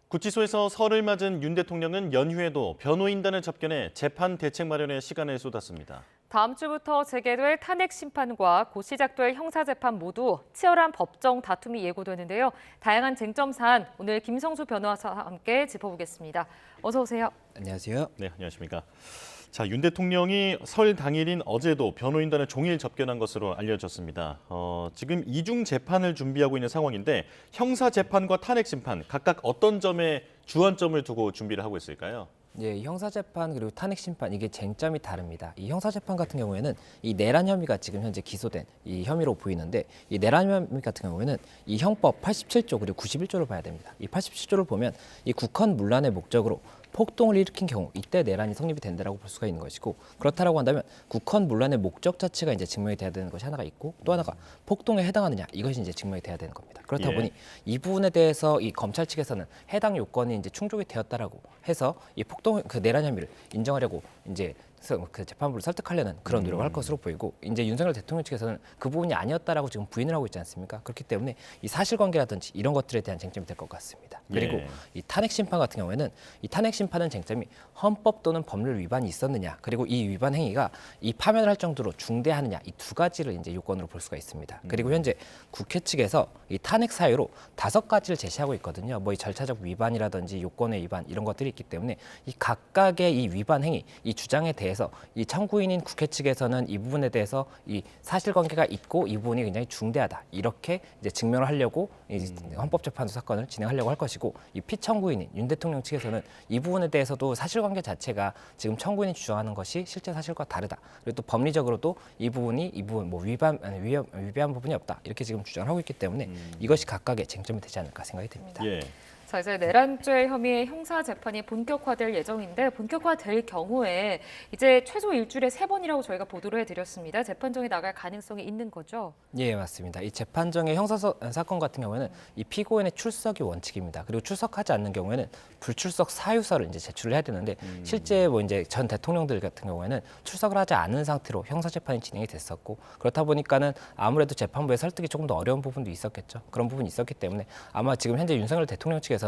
구치소에서 설을 맞은 윤 대통령은 연휴에도 변호인단을 접견해 재판 대책 마련에 시간을 쏟았습니다. 다음 주부터 재개될 탄핵 심판과 곧 시작될 형사재판 모두 치열한 법정 다툼이 예고되는데요. 다양한 쟁점 사안 오늘 김성수 변호사와 함께 짚어보겠습니다. 어서 오세요. 안녕하세요. 네, 안녕하십니까. 자, 윤 대통령이 설 당일인 어제도 변호인단을 종일 접견한 것으로 알려졌습니다. 지금 이중 재판을 준비하고 있는 상황인데 형사 재판과 탄핵 심판 각각 어떤 점에 주안점을 두고 준비를 하고 있을까요? 예, 형사재판 그리고 탄핵심판 이게 쟁점이 다릅니다. 이 형사재판 같은 경우에는 이 내란 혐의가 지금 현재 기소된 이 혐의로 보이는데 이 내란 혐의 같은 경우에는 이 형법 87조 그리고 91조를 봐야 됩니다. 이 87조를 보면 이 국헌 문란의 목적으로 폭동을 일으킨 경우 이때 내란이 성립이 된다라고 볼 수가 있는 것이고 그렇다라고 한다면 국헌 문란의 목적 자체가 이제 증명이 돼야 되는 것이 하나가 있고 또 하나가 폭동에 해당하느냐 이것이 이제 증명이 돼야 되는 겁니다. 그렇다 보니 이 부분에 대해서 이 검찰 측에서는 해당 요건이 이제 충족이 되었다라고 해서 이 폭동 그 내란 혐의를 인정하려고 이제 그 재판부를 설득하려는 그런 노력을 할 것으로 보이고 이제 윤석열 대통령 측에서는 그 부분이 아니었다라고 지금 부인을 하고 있지 않습니까? 그렇기 때문에 이 사실관계라든지 이런 것들에 대한 쟁점이 될 것 같습니다. 그리고 이 탄핵 심판 같은 경우에는 이 탄핵 심판은 쟁점이 헌법 또는 법률 위반이 있었느냐 그리고 이 위반 행위가 이 파면을 할 정도로 중대하느냐 이 두 가지를 이제 요건으로 볼 수가 있습니다. 그리고 현재 국회 측에서 이 탄핵 사유로 5가지를 제시하고 있거든요. 뭐 이 절차적 위반이라든지 요건의 위반 이런 것들이 있기 때문에 이 각각의 이 위반 행위 이 주장에 대해서 이 청구인인 국회 측에서는 이 부분에 대해서 이 사실관계가 있고 이 부분이 굉장히 중대하다 이렇게 이제 증명을 하려고 이 헌법재판소 사건을 진행하려고 할 것이고 이 피청구인인 윤 대통령 측에서는 이 부분에 대해서도 사실관계 자체가 지금 청구인이 주장하는 것이 실제 사실과 다르다. 그리고 또 법리적으로도 이 부분이 이 부분 뭐 위배한 부분이 없다 이렇게 지금 주장을 하고 있기 때문에 이것이 각각의 쟁점이 되지 않을까 생각이 듭니다. 예. 자, 이제 내란죄 혐의의 형사 재판이 본격화될 예정인데 본격화될 경우에 이제 최소 일주일에 3번이라고 저희가 보도를 해드렸습니다. 재판정에 나갈 가능성이 있는 거죠? 예, 맞습니다. 이 재판정의 형사 사건 같은 경우에는 이 피고인의 출석이 원칙입니다. 그리고 출석하지 않는 경우에는 불출석 사유서를 이제 제출을 해야 되는데 실제 뭐 이제 전 대통령들 같은 경우에는 출석을 하지 않은 상태로 형사 재판이 진행이 됐었고 그렇다 보니까는 아무래도 재판부의 설득이 조금 더 어려운 부분도 있었겠죠. 그런 부분이 있었기 때문에 아마 지금 현재 윤석열 대통령 측에서는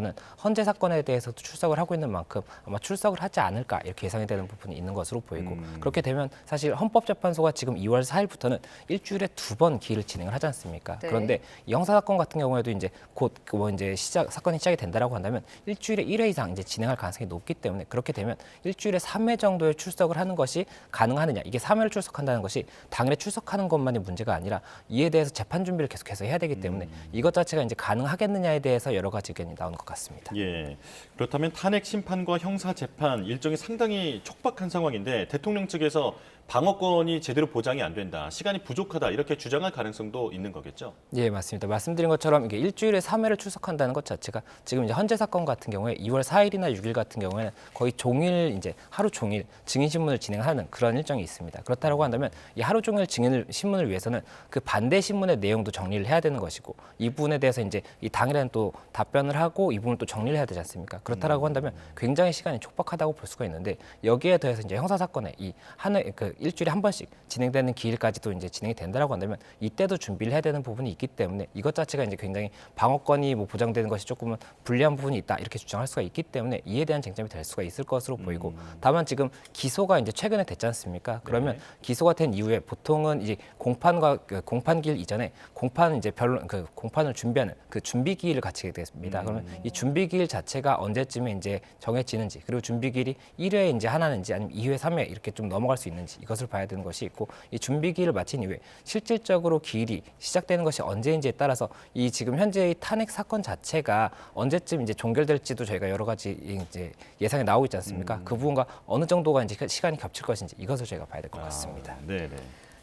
헌재 사건에 대해서도 출석을 하고 있는 만큼 아마 출석을 하지 않을까 이렇게 예상이 되는 부분이 있는 것으로 보이고 그렇게 되면 사실 헌법재판소가 지금 2월 4일부터는 일주일에 2번 기일을 진행을 하지 않습니까? 네. 그런데 이 형사 사건 같은 경우에도 이제 곧 뭐 이제 사건이 시작이 된다라고 한다면 일주일에 1회 이상 이제 진행할 가능성이 높기 때문에 그렇게 되면 일주일에 3회 정도의 출석을 하는 것이 가능하느냐 이게 3회를 출석한다는 것이 당일에 출석하는 것만이 문제가 아니라 이에 대해서 재판 준비를 계속해서 해야 되기 때문에 이것 자체가 이제 가능하겠느냐에 대해서 여러 가지 의견이 나오는 것 같습니다. 예. 그렇다면 탄핵 심판과 형사 재판 일정이 상당히 촉박한 상황인데 대통령 측에서 방어권이 제대로 보장이 안 된다, 시간이 부족하다 이렇게 주장할 가능성도 있는 거겠죠? 예, 맞습니다. 말씀드린 것처럼 이게 일주일에 3회를 출석한다는 것 자체가 지금 이제 헌재 사건 같은 경우에 2월 4일이나 6일 같은 경우에는 거의 종일 이제 하루 종일 증인 신문을 진행하는 그런 일정이 있습니다. 그렇다고 한다면 이 하루 종일 증인 신문을 위해서는 그 반대 신문의 내용도 정리를 해야 되는 것이고 이 부분에 대해서 이제 이 당일에는 또 답변을 하고 이 부분을 또 정리를 해야 되지 않습니까? 그렇다고 한다면 굉장히 시간이 촉박하다고 볼 수가 있는데 여기에 더해서 이제 형사 사건에 이 일주일에 한 번씩 진행되는 기일까지도 이제 진행이 된다라고 한다면 이때도 준비를 해야 되는 부분이 있기 때문에 이것 자체가 이제 굉장히 방어권이 뭐 보장되는 것이 조금은 불리한 부분이 있다 이렇게 주장할 수가 있기 때문에 이에 대한 쟁점이 될 수가 있을 것으로 보이고 다만 지금 기소가 이제 최근에 됐지 않습니까? 그러면 기소가 된 이후에 보통은 이제 공판기일 이전에 공판을 준비하는 그 준비기일을 갖추게 됐습니다. 그러면 이 준비기일 자체가 언제쯤에 이제 정해지는지 그리고 준비기일이 1회 이제 하나는지 아니면 2회, 3회 이렇게 좀 넘어갈 수 있는지 이것을 봐야 되는 것이 있고 이 준비기일을 마친 이후에 실질적으로 기일이 시작되는 것이 언제인지에 따라서 이 지금 현재의 탄핵 사건 자체가 언제쯤 이제 종결될지도 저희가 여러 가지 이제 예상이 나오고 있지 않습니까? 그 부분과 어느 정도가 이제 시간이 겹칠 것인지 이것을 저희가 봐야 될 것 같습니다. 네.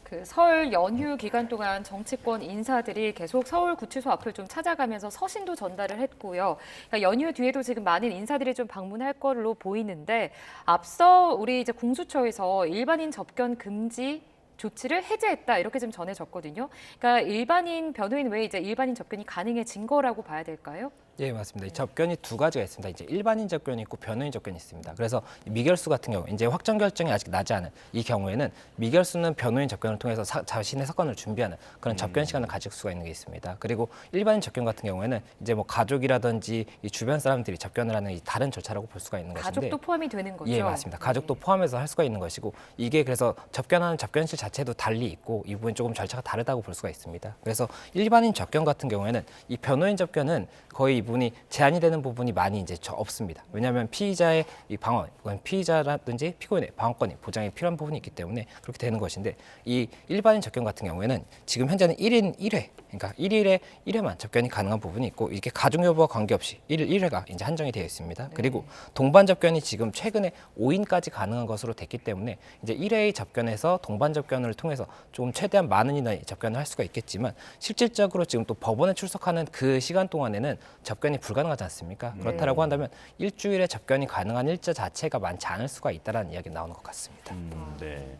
그 설 연휴 기간 동안 정치권 인사들이 계속 서울 구치소 앞을 좀 찾아가면서 서신도 전달을 했고요. 그러니까 연휴 뒤에도 지금 많은 인사들이 좀 방문할 걸로 보이는데 앞서 우리 이제 공수처에서 일반인 접견 금지 조치를 해제했다 이렇게 좀 전해졌거든요. 그러니까 일반인 변호인 외에 이제 일반인 접견이 가능해진 거라고 봐야 될까요? 예, 맞습니다. 이 접견이 두 가지가 있습니다. 이제 일반인 접견이 있고 변호인 접견이 있습니다. 그래서 미결수 같은 경우, 이제 확정 결정이 아직 나지 않은 이 경우에는 미결수는 변호인 접견을 통해서 자신의 사건을 준비하는 그런 접견 시간을 가질 수가 있는 게 있습니다. 그리고 일반인 접견 같은 경우에는 이제 뭐 가족이라든지 이 주변 사람들이 접견을 하는 이 다른 절차라고 볼 수가 있는 것인데, 가족도 포함이 되는 거죠? 예, 맞습니다. 가족도 포함해서 할 수가 있는 것이고, 이게 그래서 접견하는 접견실 자체도 달리 있고 이 부분이 조금 절차가 다르다고 볼 수가 있습니다. 그래서 일반인 접견 같은 경우에는 이 변호인 접견은 거의 이 부분이 제한이 되는 부분이 많이 이제 없습니다. 왜냐하면 피의자의 이 방어, 피의자라든지 피고인의 방어권이 보장이 필요한 부분이 있기 때문에 그렇게 되는 것인데, 이 일반인 접견 같은 경우에는 지금 현재는 1인 1회, 그러니까 1일에 1회만 접견이 가능한 부분이 있고, 이게 가중 여부와 관계없이 1일 1회가 이제 한정이 되어 있습니다. 그리고 동반 접견이 지금 최근에 5인까지 가능한 것으로 됐기 때문에 이제 1회의 접견에서 동반 접견을 통해서 좀 최대한 많은 인원이 접견을 할 수가 있겠지만, 실질적으로 지금 또 법원에 출석하는 그 시간 동안에는 접견이 불가능하지 않습니까? 그렇다라고 한다면 일주일에 접견이 가능한 일자 자체가 많지 않을 수가 있다는 이야기가 나오는 것 같습니다. 네.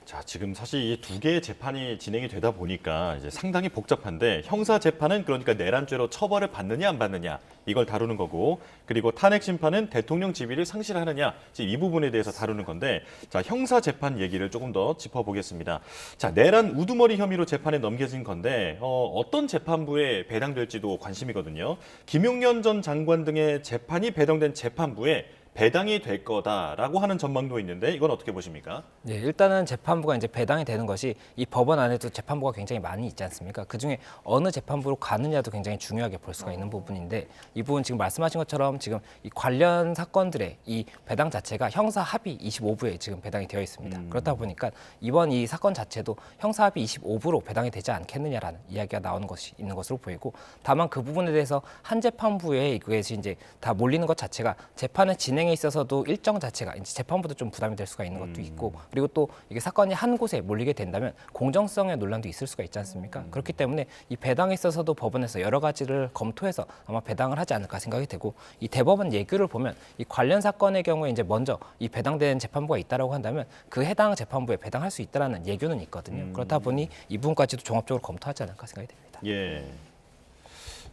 자, 지금 사실 이 두 개의 재판이 진행이 되다 보니까 이제 상당히 복잡한데, 형사 재판은 그러니까 내란죄로 처벌을 받느냐 안 받느냐 이걸 다루는 거고, 그리고 탄핵 심판은 대통령 지위를 상실하느냐, 이 부분에 대해서 다루는 건데, 자, 형사 재판 얘기를 조금 더 짚어보겠습니다. 자, 내란 우두머리 혐의로 재판에 넘겨진 건데 어떤 재판부에 배당될지도 관심이거든요. 김용년 전 장관 등의 재판이 배당된 재판부에 배당이 될 거다라고 하는 전망도 있는데, 이건 어떻게 보십니까? 네, 일단은 재판부가 이제 배당이 되는 것이 이 법원 안에도 재판부가 굉장히 많이 있지 않습니까? 그 중에 어느 재판부로 가느냐도 굉장히 중요하게 볼 수가 있는 부분인데, 이 부분 지금 말씀하신 것처럼 지금 이 관련 사건들의 이 배당 자체가 형사 합의 25부에 지금 배당이 되어 있습니다. 그렇다 보니까 이번 이 사건 자체도 형사 합의 25부로 배당이 되지 않겠느냐라는 이야기가 나오는 것이 있는 것으로 보이고, 다만 그 부분에 대해서 한 재판부에 이것이 이제 다 몰리는 것 자체가 재판의 진행에 있어서도 일정 자체가 이제 재판부도 좀 부담이 될 수가 있는 것도 있고, 그리고 또 이게 사건이 한 곳에 몰리게 된다면 공정성의 논란도 있을 수가 있지 않습니까? 그렇기 때문에 이 배당에 있어서도 법원에서 여러 가지를 검토해서 아마 배당을 하지 않을까 생각이 되고, 이 대법원 예규를 보면 이 관련 사건의 경우에 이제 먼저 이 배당된 재판부가 있다라고 한다면 그 해당 재판부에 배당할 수 있다라는 예규는 있거든요. 그렇다 보니 이 부분까지도 종합적으로 검토하지 않을까 생각이 됩니다. 예.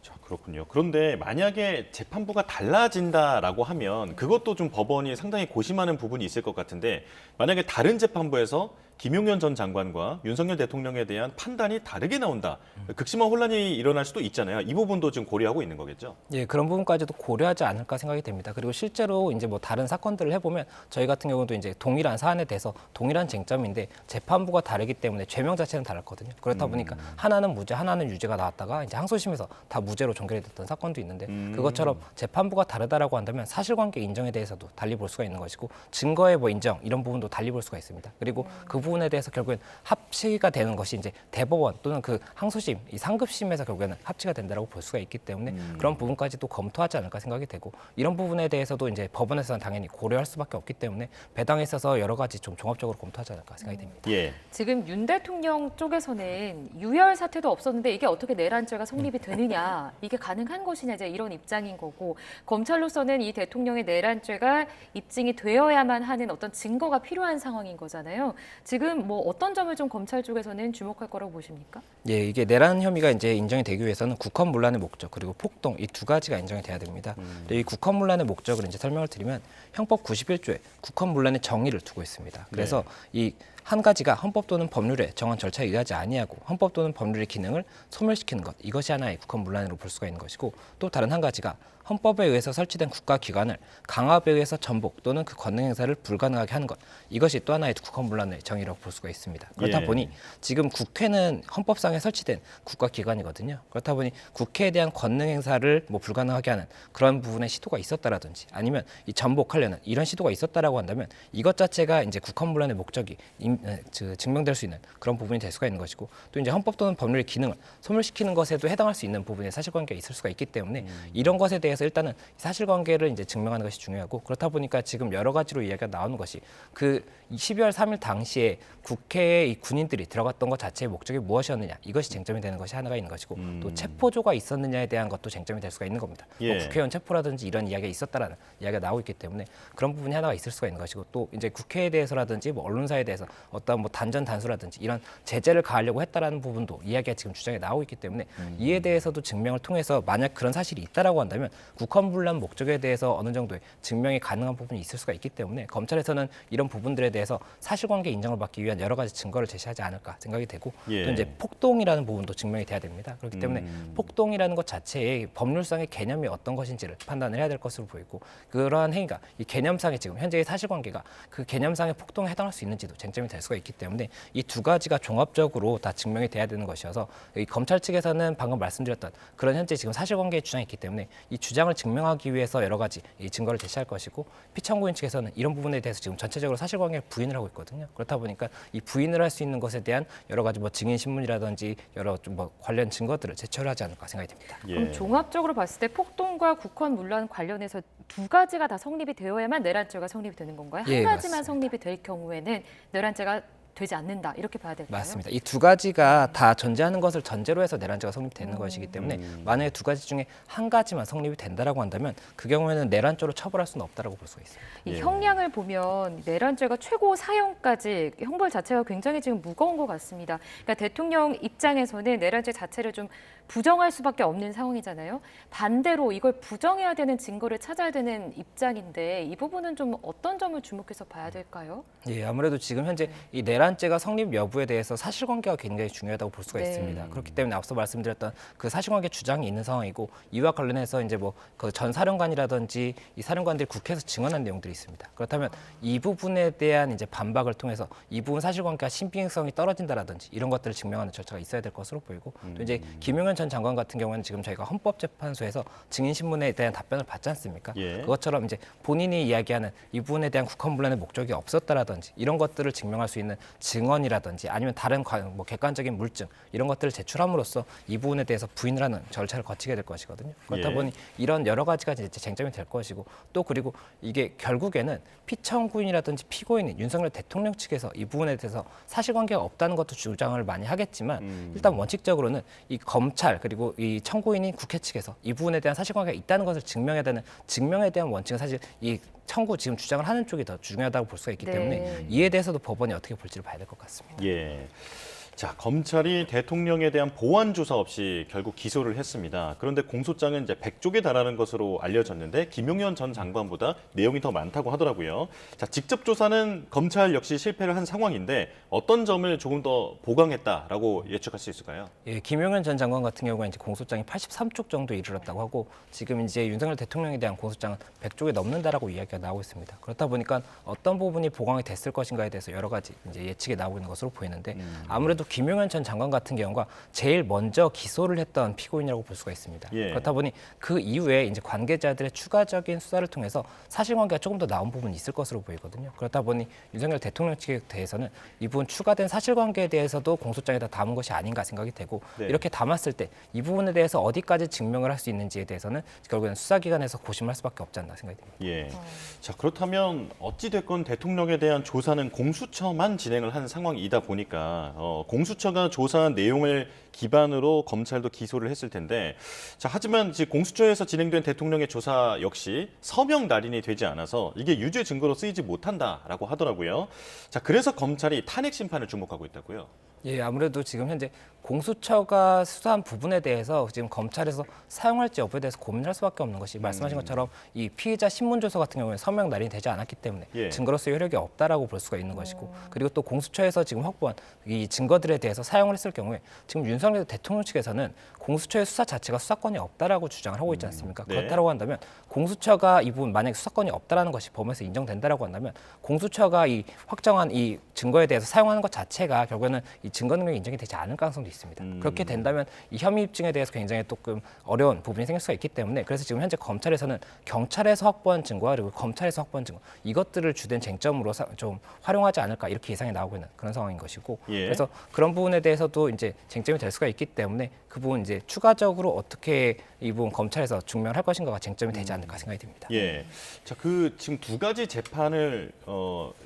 자, 그렇군요. 그런데 만약에 재판부가 달라진다라고 하면 그것도 좀 법원이 상당히 고심하는 부분이 있을 것 같은데, 만약에 다른 재판부에서 김용현 전 장관과 윤석열 대통령에 대한 판단이 다르게 나온다, 극심한 혼란이 일어날 수도 있잖아요. 이 부분도 지금 고려하고 있는 거겠죠? 예, 그런 부분까지도 고려하지 않을까 생각이 됩니다. 그리고 실제로 이제 뭐 다른 사건들을 해보면 저희 같은 경우도 이제 동일한 사안에 대해서 동일한 쟁점인데 재판부가 다르기 때문에 죄명 자체는 다르거든요. 그렇다 보니까 하나는 무죄, 하나는 유죄가 나왔다가 이제 항소심에서 다 무죄로 종결이 됐던 사건도 있는데, 그것처럼 재판부가 다르다라고 한다면 사실관계 인정에 대해서도 달리 볼 수가 있는 것이고, 증거의 뭐 인정 이런 부분도 달리 볼 수가 있습니다. 그리고 그 부분에 대해서 결국엔 합치가 되는 것이 이제 대법원 또는 그 항소심, 이 상급심에서 결국에는 합치가 된다라고 볼 수가 있기 때문에 그런 부분까지도 검토하지 않을까 생각이 되고, 이런 부분에 대해서도 이제 법원에서는 당연히 고려할 수밖에 없기 때문에 배당에 있어서 여러 가지 좀 종합적으로 검토하지 않을까 생각이 됩니다. 예. 지금 윤 대통령 쪽에서는 유혈 사태도 없었는데 이게 어떻게 내란죄가 성립이 되느냐, 이게 가능한 것이냐, 이제 이런 입장인 거고, 검찰로서는 이 대통령의 내란죄가 입증이 되어야만 하는 어떤 증거가 필요한 상황인 거잖아요. 지금 뭐 어떤 점을 좀 검찰 쪽에서는 주목할 거라고 보십니까? 예, 이게 내란 혐의가 이제 인정이 되기 위해서는 국헌문란의 목적 그리고 폭동, 이 두 가지가 인정이 돼야 됩니다. 이 국헌문란의 목적을 이제 설명을 드리면 형법 91조에 국헌문란의 정의를 두고 있습니다. 그래서 이 한 가지가 헌법 또는 법률에 정한 절차에 의하지 아니하고 헌법 또는 법률의 기능을 소멸시키는 것, 이것이 하나의 국헌문란으로 볼 수가 있는 것이고, 또 다른 한 가지가 헌법에 의해서 설치된 국가기관을 강압에 의해서 전복 또는 그 권능 행사를 불가능하게 하는 것, 이것이 또 하나의 국헌문란의 정의라고 볼 수가 있습니다. 그렇다 보니 지금 국회는 헌법상에 설치된 국가기관이거든요. 그렇다 보니 국회에 대한 권능 행사를 뭐 불가능하게 하는 그런 부분의 시도가 있었다라든지, 아니면 이 전복하려는 이런 시도가 있었다라고 한다면 이것 자체가 이제 국헌문란의 목적이 증명될 수 있는 그런 부분이 될 수가 있는 것이고, 또 이제 헌법 또는 법률의 기능을 소멸시키는 것에도 해당할 수 있는 부분의 사실관계가 있을 수가 있기 때문에 이런 것에 대해서 일단은 사실관계를 이제 증명하는 것이 중요하고, 그렇다 보니까 지금 여러 가지로 이야기가 나오는 것이 그 12월 3일 당시에 국회에 이 군인들이 들어갔던 것 자체의 목적이 무엇이었느냐, 이것이 쟁점이 되는 것이 하나가 있는 것이고, 또 체포조가 있었느냐에 대한 것도 쟁점이 될 수가 있는 겁니다. 뭐 국회의원 체포라든지 이런 이야기가 있었다라는 이야기가 나오고 있기 때문에 그런 부분이 하나가 있을 수가 있는 것이고, 또 이제 국회에 대해서라든지 뭐 언론사에 대해서 어떤 뭐 단전 단수라든지 이런 제재를 가하려고 했다라는 부분도 이야기가 지금 주장에 나오고 있기 때문에 이에 대해서도 증명을 통해서 만약 그런 사실이 있다라고 한다면 국헌불란 목적에 대해서 어느 정도의 증명이 가능한 부분이 있을 수가 있기 때문에 검찰에서는 이런 부분들에 대해서 사실관계 인정을 받기 위한 여러 가지 증거를 제시하지 않을까 생각이 되고 예. 또 이제 폭동이라는 부분도 증명이 돼야 됩니다. 그렇기 때문에 폭동이라는 것 자체의 법률상의 개념이 어떤 것인지를 판단을 해야 될 것으로 보이고 그러한 행위가 이 개념상의 지금 현재의 사실관계가 그 개념상의 폭동에 해당할 수 있는지도 쟁점이 될 수가 있기 때문에 이 두 가지가 종합적으로 다 증명이 돼야 되는 것이어서 이 검찰 측에서는 방금 말씀드렸던 그런 현재 지금 사실관계의 주장이 있기 때문에 이 주장을 증명하기 위해서 여러 가지 이 증거를 제시할 것이고 피청구인 측에서는 이런 부분에 대해서 지금 전체적으로 사실관계를 부인을 하고 있거든요. 그렇다 보니까 이 부인을 할 수 있는 것에 대한 여러 가지 뭐 증인 신문이라든지 여러 좀 뭐 관련 증거들을 제출하지 않을까 생각이 됩니다. 그럼 종합적으로 봤을 때 폭동과 국헌문란 관련해서 두 가지가 다 성립이 되어야만 내란죄가 성립이 되는 건가요? 한 예, 가지만 맞습니다. 성립이 될 경우에는 내란죄가 되지 않는다 이렇게 봐야 될까요? 맞습니다. 이 두 가지가 다 전제하는 것을 전제로 해서 내란죄가 성립되는 것이기 때문에 만약에 두 가지 중에 한 가지만 성립이 된다라고 한다면 그 경우에는 내란죄로 처벌할 수는 없다라고 볼 수가 있습니다. 이 예. 형량을 보면 내란죄가 최고 사형까지 형벌 자체가 굉장히 지금 무거운 것 같습니다. 그러니까 대통령 입장에서는 내란죄 자체를 좀 부정할 수밖에 없는 상황이잖아요. 반대로 이걸 부정해야 되는 증거를 찾아야 되는 입장인데 이 부분은 좀 어떤 점을 주목해서 봐야 될까요? 예, 아무래도 지금 현재 이 내란죄가 성립 여부에 대해서 사실관계가 굉장히 중요하다고 볼 수가 네. 있습니다. 그렇기 때문에 앞서 말씀드렸던 그 사실관계 주장이 있는 상황이고 이와 관련해서 이제 뭐 그 전 사령관이라든지 이 사령관들이 국회에서 증언한 내용들이 있습니다. 그렇다면 이 부분에 대한 이제 반박을 통해서 이 부분 사실관계가 신빙성이 떨어진다라든지 이런 것들을 증명하는 절차가 있어야 될 것으로 보이고 또 이제 김용현 전 장관 같은 경우는 지금 저희가 헌법재판소에서 증인 신문에 대한 답변을 받지 않습니까? 예. 그것처럼 이제 본인이 이야기하는 이 부분에 대한 국헌불란의 목적이 없었다라든지 이런 것들을 증명할 수 있는 증언이라든지 아니면 다른 뭐 객관적인 물증 이런 것들을 제출함으로써 이 부분에 대해서 부인을 하는 절차를 거치게 될 것이거든요. 그렇다 예. 보니 이런 여러 가지가 이제 쟁점이 될 것이고 또 그리고 이게 결국에는 피청구인이라든지 피고인인 윤석열 대통령 측에서 이 부분에 대해서 사실관계가 없다는 것도 주장을 많이 하겠지만 일단 원칙적으로는 이 검찰 그리고 이 청구인인 국회 측에서 이 부분에 대한 사실관계가 있다는 것을 증명해야 되는 증명에 대한 원칙은 사실 이 청구 지금 주장을 하는 쪽이 더 중요하다고 볼 수가 있기 네. 때문에 이에 대해서도 법원이 어떻게 볼지를 봐야 될 것 같습니다. 예. 자, 검찰이 대통령에 대한 보완 조사 없이 결국 기소를 했습니다. 그런데 공소장은 이제 100쪽에 달하는 것으로 알려졌는데 김용현 전 장관보다 내용이 더 많다고 하더라고요. 자, 직접 조사는 검찰 역시 실패를 한 상황인데 어떤 점을 조금 더 보강했다라고 예측할 수 있을까요? 예, 김용현 전 장관 같은 경우가 이제 공소장이 83쪽 정도 이르렀다고 하고 지금 이제 윤석열 대통령에 대한 공소장은 100쪽에 넘는다라고 이야기가 나오고 있습니다. 그렇다 보니까 어떤 부분이 보강이 됐을 것인가에 대해서 여러 가지 이제 예측이 나오고 있는 것으로 보이는데 아무래도 김용현 전 장관 같은 경우가 제일 먼저 기소를 했던 피고인이라고 볼 수가 있습니다. 예. 그렇다 보니 그 이후에 이제 관계자들의 추가적인 수사를 통해서 사실관계가 조금 더 나온 부분이 있을 것으로 보이거든요. 그렇다 보니 윤석열 대통령 측에 대해서는 이 부분 추가된 사실관계에 대해서도 공소장에다 담은 것이 아닌가 생각이 되고 네. 이렇게 담았을 때 이 부분에 대해서 어디까지 증명을 할 수 있는지에 대해서는 결국에는 수사기관에서 고심할 수밖에 없지 않나 생각이 듭니다. 예. 자, 그렇다면 어찌 됐건 대통령에 대한 조사는 공수처만 진행을 한 상황이다 보니까 공수처가 조사한 내용을 기반으로 검찰도 기소를 했을 텐데, 자, 하지만 지금 공수처에서 진행된 대통령의 조사 역시 서명 날인이 되지 않아서 이게 유죄 증거로 쓰이지 못한다라고 하더라고요. 자, 그래서 검찰이 탄핵 심판을 주목하고 있다고요. 예, 아무래도 지금 현재 공수처가 수사한 부분에 대해서 지금 검찰에서 사용할지 여부에 대해서 고민할 수밖에 없는 것이 말씀하신 것처럼 이 피의자 신문조서 같은 경우에 서명 날인이 되지 않았기 때문에 예. 증거로서의 효력이 없다라고 볼 수가 있는 것이고 그리고 또 공수처에서 지금 확보한 이 증거들에 대해서 사용을 했을 경우에 지금 윤석열 대통령 측에서는 공수처의 수사 자체가 수사권이 없다라고 주장을 하고 있지 않습니까? 네. 그렇다고 한다면 공수처가 이 부분 만약에 수사권이 없다라는 것이 법에서 인정된다라고 한다면 공수처가 이 확정한 이 증거에 대해서 사용하는 것 자체가 결국에는 이 증거 능력이 인정이 되지 않을 가능성도 있습니다. 그렇게 된다면 이 혐의 입증에 대해서 굉장히 조금 어려운 부분이 생길 수가 있기 때문에 그래서 지금 현재 검찰에서는 경찰에서 확보한 증거와 그리고 검찰에서 확보한 증거 이것들을 주된 쟁점으로 좀 활용하지 않을까 이렇게 예상이 나오고 있는 그런 상황인 것이고 예. 그래서 그런 부분에 대해서도 이제 쟁점이 될 수가 있기 때문에 그 부분 이제 추가적으로 어떻게 이 부분 검찰에서 증명을 할 것인가가 쟁점이 되지 않을까 생각이 듭니다. 예. 자, 그 지금 두 가지 재판을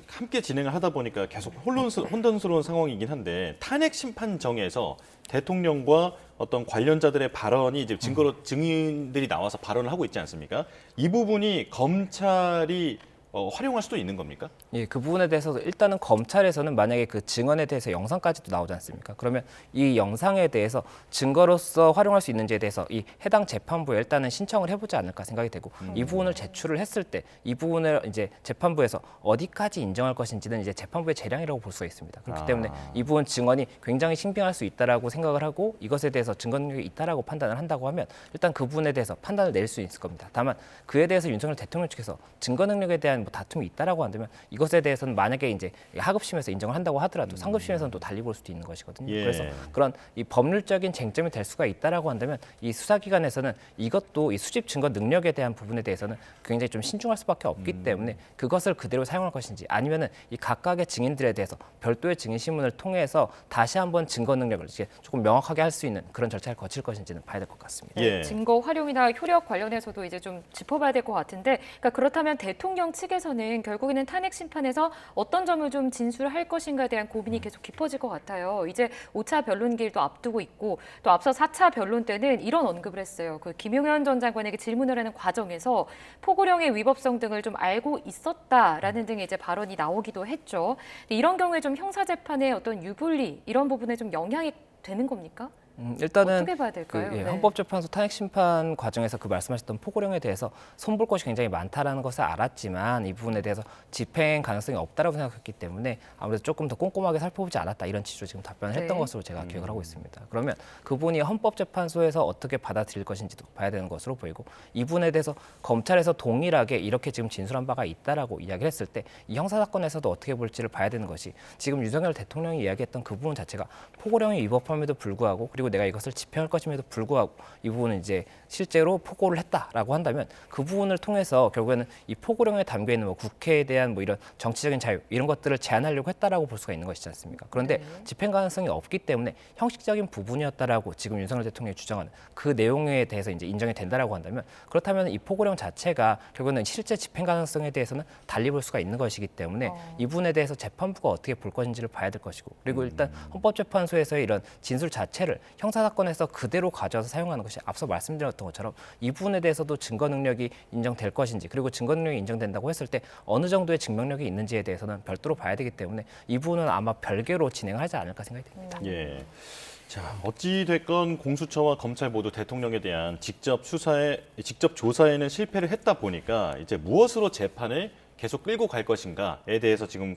함께 진행을 하다 보니까 계속 혼돈스러운 상황이긴 한데 탄핵 심판정에서 대통령과 어떤 관련자들의 발언이 이제 증거로 증인들이 나와서 발언을 하고 있지 않습니까? 이 부분이 검찰이 활용할 수도 있는 겁니까? 예, 그 부분에 대해서도 일단은 검찰에서는 만약에 그 증언에 대해서 영상까지도 나오지 않습니까? 그러면 이 영상에 대해서 증거로서 활용할 수 있는지에 대해서 이 해당 재판부에 일단은 신청을 해보지 않을까 생각이 되고 이 부분을 제출을 했을 때 이 부분을 이제 재판부에서 어디까지 인정할 것인지는 이제 재판부의 재량이라고 볼 수가 있습니다. 그렇기 때문에 이 부분 증언이 굉장히 신빙할 수 있다라고 생각을 하고 이것에 대해서 증거 능력이 있다라고 판단을 한다고 하면 일단 그 부분에 대해서 판단을 내릴 수 있을 겁니다. 다만 그에 대해서 윤석열 대통령 측에서 증거 능력에 대한 뭐 다툼이 있다라고 한다면 이것에 대해서는 만약에 이제 하급심에서 인정을 한다고 하더라도 상급심에서는 또 달리 볼 수도 있는 것이거든요. 예. 그래서 그런 이 법률적인 쟁점이 될 수가 있다라고 한다면 이 수사기관에서는 이것도 이 수집 증거 능력에 대한 부분에 대해서는 굉장히 좀 신중할 수밖에 없기 때문에 그것을 그대로 사용할 것인지 아니면은 이 각각의 증인들에 대해서 별도의 증인 신문을 통해서 다시 한번 증거 능력을 이제 조금 명확하게 할 수 있는 그런 절차를 거칠 것인지는 봐야 될 것 같습니다. 예. 증거 활용이나 효력 관련해서도 이제 좀 짚어봐야 될 것 같은데, 그러니까 그렇다면 대통령 측에서는 결국에는 탄핵 심판에서 어떤 점을 좀 진술할 것인가에 대한 고민이 계속 깊어질 것 같아요. 이제 5차 변론기일도 앞두고 있고 또 앞서 4차 변론 때는 이런 언급을 했어요. 그 김용현 전 장관에게 질문을 하는 과정에서 포고령의 위법성 등을 좀 알고 있었다라는 등의 이제 발언이 나오기도 했죠. 근데 이런 경우에 좀 형사 재판의 어떤 유불리 이런 부분에 좀 영향이 되는 겁니까? 일단은 어떻게 봐야 될까요? 그, 예, 네. 헌법재판소 탄핵 심판 과정에서 그 말씀하셨던 포고령에 대해서 손볼 것이 굉장히 많다라는 것을 알았지만 이 부분에 대해서 집행 가능성이 없다라고 생각했기 때문에 아무래도 조금 더 꼼꼼하게 살펴보지 않았다 이런 취지로 지금 답변을 했던 네. 것으로 제가 기억을 하고 있습니다. 그러면 그분이 헌법재판소에서 어떻게 받아들일 것인지도 봐야 되는 것으로 보이고 이 부분에 대해서 검찰에서 동일하게 이렇게 지금 진술한 바가 있다라고 이야기를 했을 때 이 형사 사건에서도 어떻게 볼지를 봐야 되는 것이 지금 윤석열 대통령이 이야기했던 그 부분 자체가 포고령이 위법함에도 불구하고 그리고 내가 이것을 집행할 것임에도 불구하고 이 부분은 이제 실제로 포고를 했다라고 한다면 그 부분을 통해서 결국에는 이 포고령에 담겨 있는 뭐 국회에 대한 뭐 이런 정치적인 자유 이런 것들을 제한하려고 했다라고 볼 수가 있는 것이지 않습니까? 그런데 네. 집행 가능성이 없기 때문에 형식적인 부분이었다라고 지금 윤석열 대통령이 주장하는 그 내용에 대해서 이제 인정이 된다라고 한다면 그렇다면 이 포고령 자체가 결국에는 실제 집행 가능성에 대해서는 달리 볼 수가 있는 것이기 때문에 이 부분에 대해서 재판부가 어떻게 볼 것인지를 봐야 될 것이고 그리고 일단 헌법재판소에서의 이런 진술 자체를 형사사건에서 그대로 가져와서 사용하는 것이 앞서 말씀드렸던 것처럼 이 부분에 대해서도 증거 능력이 인정될 것인지 그리고 증거 능력이 인정된다고 했을 때 어느 정도의 증명력이 있는지에 대해서는 별도로 봐야 되기 때문에 이 부분은 아마 별개로 진행하지 않을까 생각이 됩니다. 예. 자, 어찌 됐건 공수처와 검찰 모두 대통령에 대한 직접 조사에는 실패를 했다 보니까 이제 무엇으로 재판을 계속 끌고 갈 것인가에 대해서 지금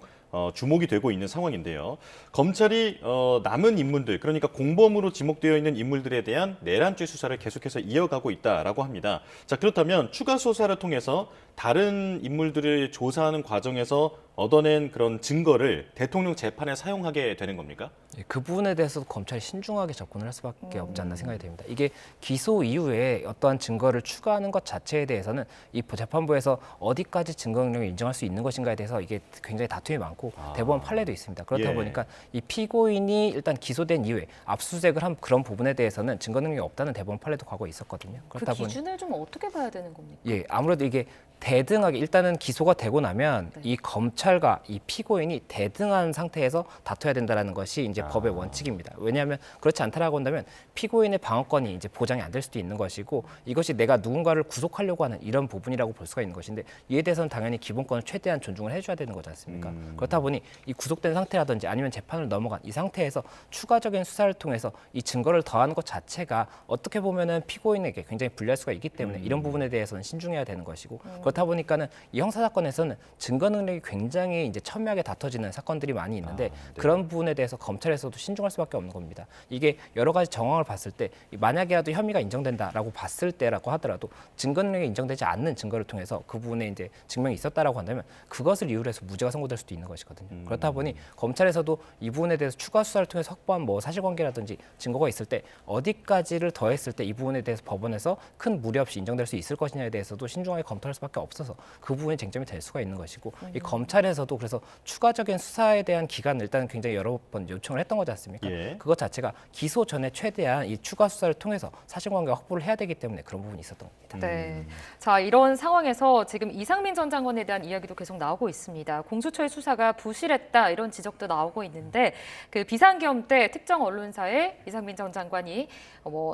주목이 되고 있는 상황인데요. 검찰이 남은 인물들, 그러니까 공범으로 지목되어 있는 인물들에 대한 내란죄 수사를 계속해서 이어가고 있다라고 합니다. 자, 그렇다면 추가 수사를 통해서 다른 인물들을 조사하는 과정에서 얻어낸 그런 증거를 대통령 재판에 사용하게 되는 겁니까? 예, 그 부분에 대해서도 검찰이 신중하게 접근을 할 수밖에 없지 않나 생각이 됩니다. 이게 기소 이후에 어떠한 증거를 추가하는 것 자체에 대해서는 이 재판부에서 어디까지 증거 능력을 인정할 수 있는 것인가에 대해서 이게 굉장히 다툼이 많고 대법원 판례도 있습니다. 그렇다 예. 보니까 이 피고인이 일단 기소된 이후에 압수수색을 한 그런 부분에 대해서는 증거 능력이 없다는 대법원 판례도 과거에 있었거든요. 그 그렇다 보니 기준을 좀 어떻게 봐야 되는 겁니까? 예, 아무래도 이게 대등하게 일단은 기소가 되고 나면 네. 이 검찰과 이 피고인이 대등한 상태에서 다퉈야 된다라는 것이 이제 법의 원칙입니다. 왜냐하면 그렇지 않다라고 한다면 피고인의 방어권이 이제 보장이 안 될 수도 있는 것이고 이것이 내가 누군가를 구속하려고 하는 이런 부분이라고 볼 수가 있는 것인데 이에 대해서는 당연히 기본권을 최대한 존중을 해줘야 되는 거지 않습니까? 그렇다 보니 이 구속된 상태라든지 아니면 재판을 넘어간 이 상태에서 추가적인 수사를 통해서 이 증거를 더하는 것 자체가 어떻게 보면은 피고인에게 굉장히 불리할 수가 있기 때문에 이런 부분에 대해서는 신중해야 되는 것이고 그렇다 보니까는 이 형사 사건에서는 증거 능력이 굉장히 이제 첨예하게 다퉈지는 사건들이 많이 있는데 그런 부분에 대해서 검찰에서도 신중할 수밖에 없는 겁니다. 이게 여러 가지 정황을 봤을 때 만약에라도 혐의가 인정된다라고 봤을 때라고 하더라도 증거 능력이 인정되지 않는 증거를 통해서 그 부분에 이제 증명이 있었다라고 한다면 그것을 이유로 해서 무죄가 선고될 수도 있는 것이거든요. 그렇다 보니 검찰에서도 이 부분에 대해서 추가 수사를 통해서 확보한 뭐 사실관계라든지 증거가 있을 때 어디까지를 더했을 때 이 부분에 대해서 법원에서 큰 무리 없이 인정될 수 있을 것이냐에 대해서도 신중하게 검토할 수밖에 없어서 그 부분이 쟁점이 될 수가 있는 것이고 이 검찰이 검찰에서도 그래서 추가적인 수사에 대한 기간을 일단 굉장히 여러 번 요청을 했던 거지 않습니까? 예. 그것 자체가 기소 전에 최대한 이 추가 수사를 통해서 사실관계 확보를 해야 되기 때문에 그런 부분이 있었던 겁니다. 네. 자, 이런 상황에서 지금 이상민 전 장관에 대한 이야기도 계속 나오고 있습니다. 공수처의 수사가 부실했다 이런 지적도 나오고 있는데 그 비상계엄 때 특정 언론사에 이상민 전 장관이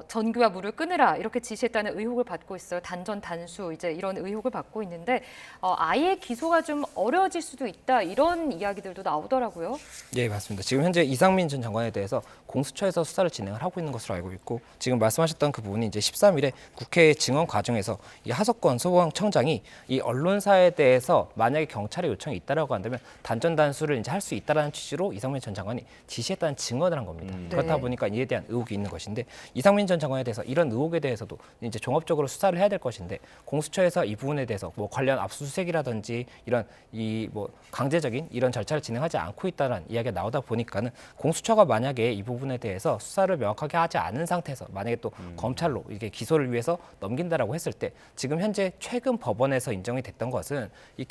전기와 물을 끊으라 이렇게 지시했다는 의혹을 받고 있어요. 단전 단수 이제 이런 의혹을 받고 있는데 아예 기소가 좀 어려워질 수도 있다 이런 이야기들도 나오더라고요. 예, 맞습니다. 지금 현재 이상민 전 장관에 대해서 공수처에서 수사를 진행을 하고 있는 것으로 알고 있고 지금 말씀하셨던 그 부분이 이제 13일에 국회 증언 과정에서 이 하석권 소방청장이 이 언론사에 대해서 만약에 경찰의 요청이 있다라고 한다면 단전 단수를 이제 할 수 있다라는 취지로 이상민 전 장관이 지시했다는 증언을 한 겁니다. 그렇다 네. 보니까 이에 대한 의혹이 있는 것인데 이상민 전 장관에 대해서 이런 의혹에 대해서도 이제 종합적으로 수사를 해야 될 것인데 공수처에서 이 부분에 대해서 뭐 관련 압수수색이라든지 이런 이 뭐 강제적인 이런 절차를 진행하지 않고 있다는 이야기가 나오다 보니까는 공수처가 만약에 이 부분에 대해서 수사를 명확하게 하지 않은 상태에서 만약에 또 검찰로 이게 기소를 위해서 넘긴다라고 했을 때 지금 현재 최근 법원에서 인정이 됐던 것은 이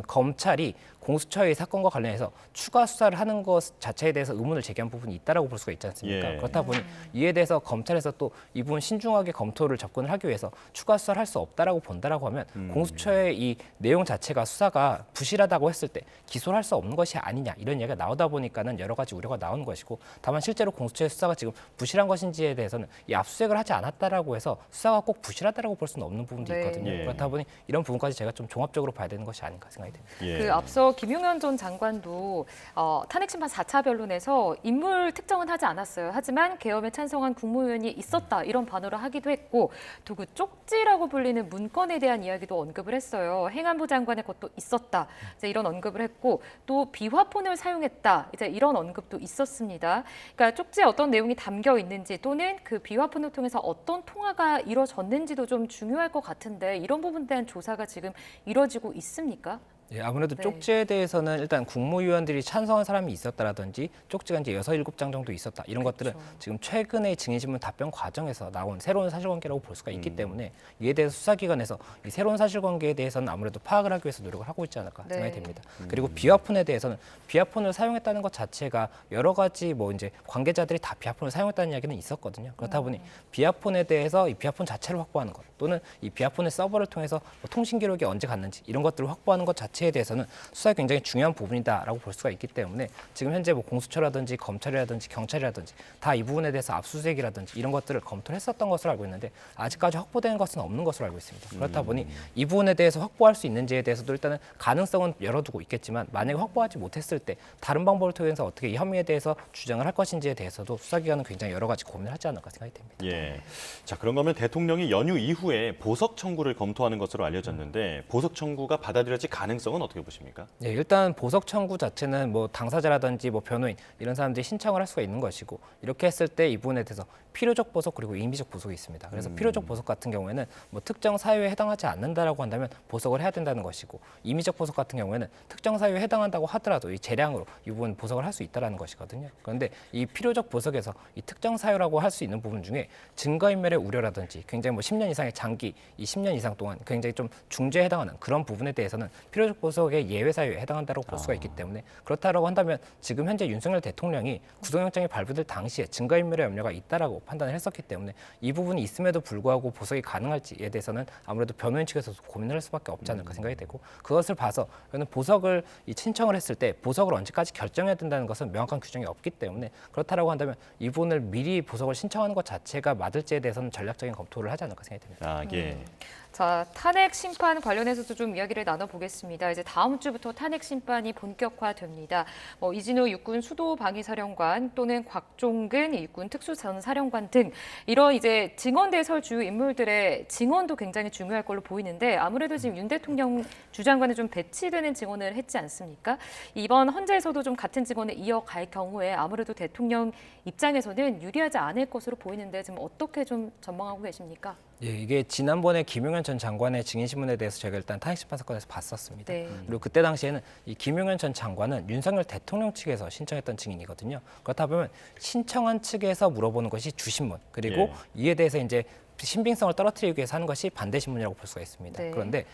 검찰이 공수처의 사건과 관련해서 추가 수사를 하는 것 자체에 대해서 의문을 제기한 부분이 있다라고 볼 수가 있지 않습니까? 예. 그렇다 보니 이에 대해서 검찰에서 또 이 부분 신중하게 검토를 접근을 하기 위해서 추가 수사를 할 수 없다라고 본다라고 하면 공수처의 이 내용 자체가 수사가 부실하다고 했을 때 기소를 할 수 없는 것이 아니냐 이런 이야기가 나오다 보니까는 여러 가지 우려가 나오는 것이고 다만 실제로 공수처의 수사가 지금 부실한 것인지에 대해서는 이 압수수색을 하지 않았다라고 해서 수사가 꼭 부실하다라고 볼 수는 없는 부분도 네. 있거든요. 예. 그렇다 보니 이런 부분까지 제가 좀 종합적으로 봐야 되는 것이 아닌가 생각이 됩니다. 예. 그 앞서 김용현 전 장관도 탄핵 심판 4차 변론에서 인물 특정은 하지 않았어요. 하지만 계엄에 찬성한 국무위원이 있었다 이런 반어를 하기도 했고 또 그 쪽지라고 불리는 문건에 대한 이야기도 언급을 했어요. 행안부 장관의 것도 있었다 이제 이런 언급을 했고 또 비화폰을 사용했다 이제 이런 언급도 있었습니다. 그러니까 쪽지에 어떤 내용이 담겨 있는지 또는 그 비화폰을 통해서 어떤 통화가 이루어졌는지도 좀 중요할 것 같은데 이런 부분에 대한 조사가 지금 이루어지고 있습니까? 예, 아무래도 네. 쪽지에 대해서는 일단 국무위원들이 찬성한 사람이 있었다라든지 쪽지가 이제 6, 7장 정도 있었다. 이런 것들은 그렇죠. 지금 최근에 증인신문 답변 과정에서 나온 새로운 사실관계라고 볼 수가 있기 때문에 이에 대해서 수사기관에서 이 새로운 사실관계에 대해서는 아무래도 파악을 하기 위해서 노력을 하고 있지 않을까 네. 생각이 됩니다. 그리고 비화폰에 대해서는 비화폰을 사용했다는 것 자체가 여러 가지 뭐 이제 관계자들이 다 비화폰을 사용했다는 이야기는 있었거든요. 그렇다 보니 비화폰에 대해서 이 비화폰 자체를 확보하는 것 또는 이 비화폰의 서버를 통해서 뭐 통신 기록이 언제 갔는지 이런 것들을 확보하는 것 자체에 대해서는 수사에 굉장히 중요한 부분이다라고 볼 수가 있기 때문에 지금 현재 뭐 공수처라든지 검찰이라든지 경찰이라든지 다 이 부분에 대해서 압수수색이라든지 이런 것들을 검토를 했었던 것으로 알고 있는데 아직까지 확보된 것은 없는 것으로 알고 있습니다. 그렇다 보니 이 부분에 대해서 확보할 수 있는지에 대해서도 일단은 가능성은 열어두고 있겠지만 만약에 확보하지 못했을 때 다른 방법을 통해서 어떻게 이 혐의에 대해서 주장을 할 것인지에 대해서도 수사기관은 굉장히 여러 가지 고민을 하지 않을까 생각이 됩니다. 예. 자, 그런 거면 대통령이 연휴 이후에 보석 청구를 검토하는 것으로 알려졌는데 보석 청구가 받아들여질 가능성은 어떻게 보십니까? 네, 일단 보석 청구 자체는 뭐 당사자라든지 뭐 변호인 이런 사람들이 신청을 할 수가 있는 것이고 이렇게 했을 때 이 부분에 대해서 필요적 보석 그리고 임의적 보석이 있습니다. 그래서 필요적 보석 같은 경우에는 뭐 특정 사유에 해당하지 않는다라고 한다면 보석을 해야 된다는 것이고 임의적 보석 같은 경우에는 특정 사유에 해당한다고 하더라도 이 재량으로 이 부분 보석을 할 수 있다라는 것이거든요. 그런데 이 필요적 보석에서 이 특정 사유라고 할 수 있는 부분 중에 증거인멸의 우려라든지 굉장히 뭐 10년 이상의 장기 이 10년 이상 동안 굉장히 좀 중죄에 해당하는 그런 부분에 대해서는 필요적 보석의 예외 사유에 해당한다고 볼 수가 있기 때문에 그렇다라고 한다면 지금 현재 윤석열 대통령이 구속영장이 발부될 당시에 증거인멸의 염려가 있다라고 판단을 했었기 때문에 이 부분이 있음에도 불구하고 보석이 가능할지에 대해서는 아무래도 변호인 측에서도 고민을 할 수밖에 없지 않을까 생각이 되고 그것을 봐서 저는 보석을 신청을 했을 때 보석을 언제까지 결정해야 된다는 것은 명확한 규정이 없기 때문에 그렇다라고 한다면 이 부분을 미리 보석을 신청하는 것 자체가 맞을지에 대해서는 전략적인 검토를 하지 않을까 생각이 됩니다. 아, 예. 자, 탄핵 심판 관련해서도 좀 이야기를 나눠보겠습니다. 이제 다음 주부터 탄핵 심판이 본격화됩니다. 이진우 육군 수도방위사령관 또는 곽종근 육군 특수전사령관 등 이런 이제 증언대에 설 주요 인물들의 증언도 굉장히 중요할 걸로 보이는데 아무래도 지금 윤 대통령 주장과는 좀 배치되는 증언을 했지 않습니까? 이번 헌재에서도 좀 같은 증언을 이어갈 경우에 아무래도 대통령 입장에서는 유리하지 않을 것으로 보이는데 지금 어떻게 좀 전망하고 계십니까? 예, 이게 지난번에 김용현 전 장관의 증인신문에 대해서 저희가 일단 탄핵심판 사건에서 봤었습니다. 네. 그리고 그때 당시에는 이 김용현 전 장관은 윤석열 대통령 측에서 신청했던 증인이거든요. 그렇다 보면 신청한 측에서 물어보는 것이 주신문 그리고 예. 이에 대해서 이제 신빙성을 떨어뜨리기 위해서 하는 것이 반대 신문이라고 볼 수가 있습니다. 네. 그런데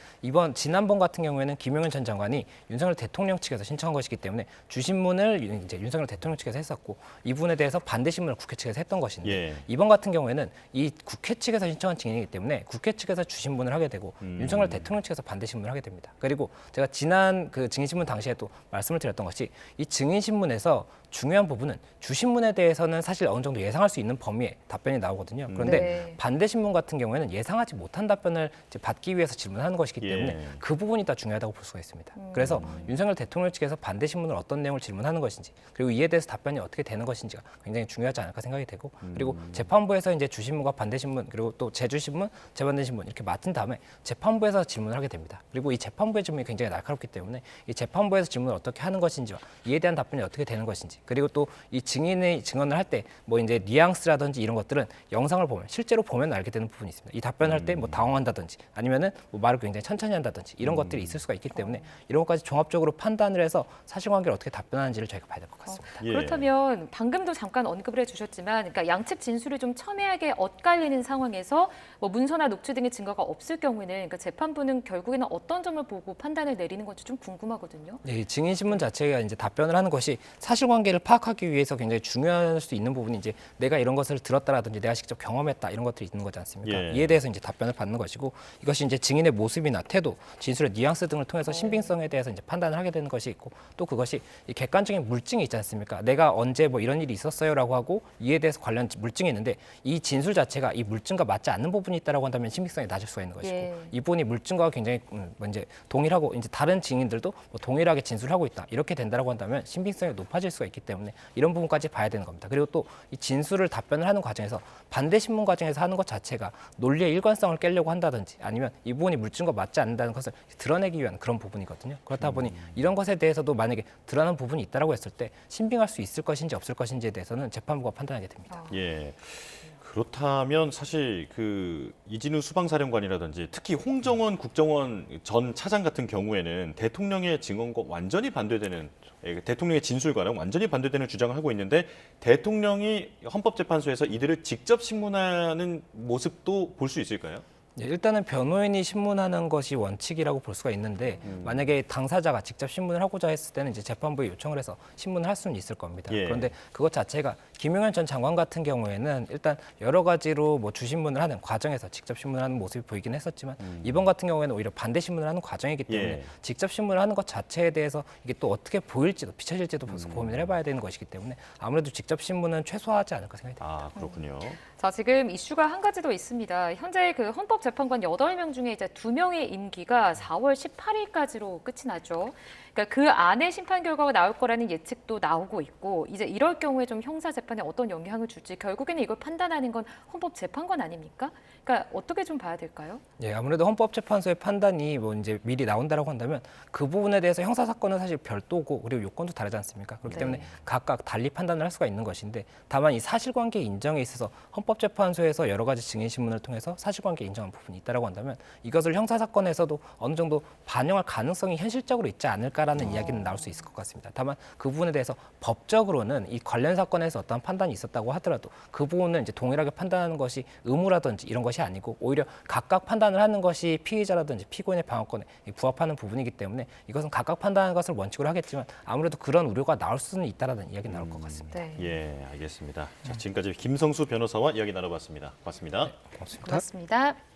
지난번 같은 경우에는 김용현 전 장관이 윤석열 대통령 측에서 신청한 것이기 때문에 주신문을 이제 윤석열 대통령 측에서 했었고 이 부분에 대해서 반대 신문을 국회 측에서 했던 것인데 예. 이번 같은 경우에는 이 국회 측에서 신청한 증인이기 때문에 국회 측에서 주신문을 하게 되고 윤석열 대통령 측에서 반대 신문을 하게 됩니다. 그리고 제가 지난 그 증인신문 당시에도 말씀을 드렸던 것이 이 증인신문에서 중요한 부분은 주신문에 대해서는 사실 어느 정도 예상할 수 있는 범위에 답변이 나오거든요. 그런데 네. 반대 신문 같은 경우에는 예상하지 못한 답변을 이제 받기 위해서 질문하는 것이기 때문에 예. 그 부분이 더 중요하다고 볼 수가 있습니다. 그래서 윤석열 대통령 측에서 반대 신문을 어떤 내용을 질문하는 것인지 그리고 이에 대해서 답변이 어떻게 되는 것인지가 굉장히 중요하지 않을까 생각이 되고 그리고 재판부에서 이제 주신문과 반대 신문 그리고 또 제주신문, 재반대 신문 이렇게 맡은 다음에 재판부에서 질문을 하게 됩니다. 그리고 이 재판부의 질문이 굉장히 날카롭기 때문에 이 재판부에서 질문을 어떻게 하는 것인지와 이에 대한 답변이 어떻게 되는 것인지 그리고 또 이 증인의 증언을 할 때 뭐 이제 뉘앙스라든지 이런 것들은 영상을 보면 실제로 보면 알게 되는 부분이 있습니다. 이 답변할 때 뭐 당황한다든지 아니면은 뭐 말을 굉장히 천천히 한다든지 이런 것들이 있을 수가 있기 때문에 이런 것까지 종합적으로 판단을 해서 사실관계를 어떻게 답변하는지를 저희가 봐야 될 것 같습니다. 예. 그렇다면 방금도 잠깐 언급을 해주셨지만, 그러니까 양측 진술이 좀 첨예하게 엇갈리는 상황에서 뭐 문서나 녹취 등의 증거가 없을 경우에는 그러니까 재판부는 결국에는 어떤 점을 보고 판단을 내리는 건지 좀 궁금하거든요. 네, 증인 신문 자체가 이제 답변을 하는 것이 사실관계를 파악하기 위해서 굉장히 중요할 수 있는 부분이 이제 내가 이런 것을 들었다라든지 내가 직접 경험했다 이런 것들이 있는 거지 않습니까? 예. 이에 대해서 이제 답변을 받는 것이고 이것이 이제 증인의 모습이나 태도, 진술의 뉘앙스 등을 통해서 신빙성에 대해서 이제 판단을 하게 되는 것이 있고 또 그것이 이 객관적인 물증이 있지 않습니까? 내가 언제 뭐 이런 일이 있었어요라고 하고 이에 대해서 관련 물증이 있는데 이 진술 자체가 이 물증과 맞지 않는 부분이 있다라고 한다면 신빙성이 낮을 수가 있는 것이고 예. 이 부분이 물증과 굉장히 뭐 이제 동일하고 이제 다른 증인들도 뭐 동일하게 진술하고 있다 이렇게 된다라고 한다면 신빙성이 높아질 수가 있기 때문에 이런 부분까지 봐야 되는 겁니다. 그리고 또 이 진술을 답변을 하는 과정에서 반대 신문 과정에서 하는 것 자체가 논리의 일관성을 깨려고 한다든지 아니면 이 부분이 물증과 맞지 않는다는 것을 드러내기 위한 그런 부분이거든요. 그렇다 보니 이런 것에 대해서도 만약에 드러나는 부분이 있다라고 했을 때 신빙할 수 있을 것인지 없을 것인지에 대해서는 재판부가 판단하게 됩니다. 예. 그렇다면 사실 그 이진우 수방사령관이라든지 특히 홍정원 국정원 전 차장 같은 경우에는 대통령의 증언과 완전히 반대되는 대통령의 진술과는 완전히 반대되는 주장을 하고 있는데 대통령이 헌법재판소에서 이들을 직접 신문하는 모습도 볼 수 있을까요? 예, 일단은 변호인이 신문하는 것이 원칙이라고 볼 수가 있는데 만약에 당사자가 직접 신문을 하고자 했을 때는 이제 재판부에 요청을 해서 신문을 할 수는 있을 겁니다. 예. 그런데 그것 자체가 김용현 전 장관 같은 경우에는 일단 여러 가지로 뭐 주신문을 하는 과정에서 직접 신문을 하는 모습이 보이긴 했었지만 이번 같은 경우에는 오히려 반대 신문을 하는 과정이기 때문에 예. 직접 신문을 하는 것 자체에 대해서 이게 또 어떻게 보일지도 비춰질지도 고민을 해봐야 되는 것이기 때문에 아무래도 직접 신문은 최소화하지 않을까 생각이 됩니다. 아, 그렇군요. 자, 지금 이슈가 한 가지 더 있습니다. 현재 그 헌법재판관 8명 중에 이제 2명의 임기가 4월 18일까지로 끝이 나죠. 그러니까 그 안에 심판 결과가 나올 거라는 예측도 나오고 있고 이제 이럴 경우에 좀 형사 재판에 어떤 영향을 줄지 결국에는 이걸 판단하는 건 헌법재판관 아닙니까? 그러니까 어떻게 좀 봐야 될까요? 예, 아무래도 헌법재판소의 판단이 뭐 이제 미리 나온다라고 한다면 그 부분에 대해서 형사 사건은 사실 별도고 그리고 요건도 다르지 않습니까? 그렇기 네. 때문에 각각 달리 판단을 할 수가 있는 것인데 다만 이 사실관계 인정에 있어서 헌법재판소에서 여러 가지 증인 신문을 통해서 사실관계 인정한 부분이 있다라고 한다면 이것을 형사 사건에서도 어느 정도 반영할 가능성이 현실적으로 있지 않을까라는 이야기는 나올 수 있을 것 같습니다. 다만 그 부분에 대해서 법적으로는 이 관련 사건에서 어떠한 판단이 있었다고 하더라도 그 부분은 이제 동일하게 판단하는 것이 의무라든지 이런 것이 아니고 오히려 각각 판단을 하는 것이 피의자라든지 피고인의 방어권에 부합하는 부분이기 때문에 이것은 각각 판단하는 것을 원칙으로 하겠지만 아무래도 그런 우려가 나올 수는 있다라는 이야기는 나올 것 같습니다. 네. 예, 알겠습니다. 자, 지금까지 김성수 변호사와 이야기 나눠봤습니다. 고맙습니다. 고맙습니다. 고맙습니다.